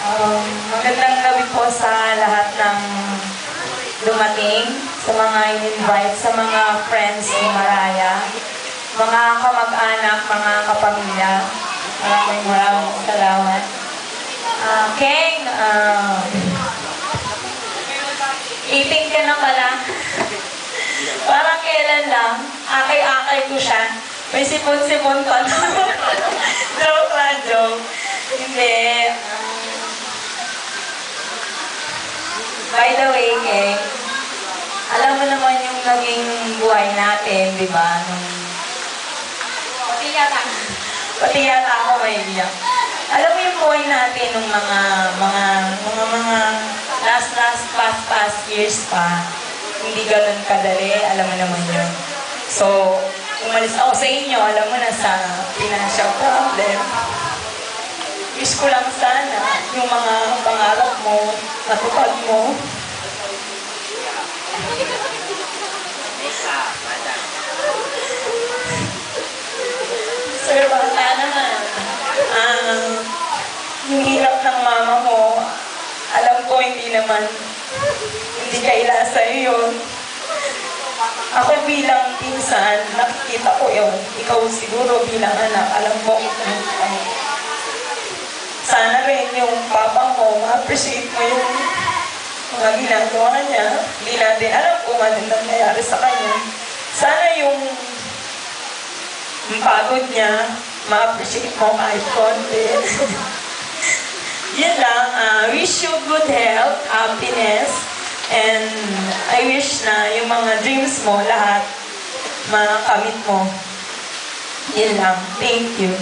Magandang gabi po sa lahat ng dumating, sa mga in-invite, sa mga friends ni Maraya, mga kamag-anak, mga kapamilya. Maraming salamat. Keng, 18 ka na pala. Parang kailan lang, akay-akay ko siya. May sipon-sipon pa. Joke lang, joke. Hindi. By the way, Keng, alam mo naman yung naging buhay natin, di ba? Pati yata ako may iyak. Alam mo yung buhay natin nung mga past years pa, hindi ganun kadali, alam mo naman yun. So, umalis ako sa inyo, alam mo na sa financial problem. Wish ko lang sana yung mga pangarap mo, matupad mo. Sir, baka naman. Yung hirap ng mama mo, alam ko hindi kaila sa'yo yun. Ako bilang pinsan, nakikita ko yun. Ikaw siguro bilang anak, alam mo sana rin yung papa mo, ma-appreciate mo yung mga ginagawa niya. Hindi natin alam kung ano nangyayari sa kanya. Sana yung pagod niya, ma-appreciate mo kahit konti. Yan lang. Wish you good health, happiness, and I wish na yung mga dreams mo, lahat, makamit mo. Yan lang. Thank you.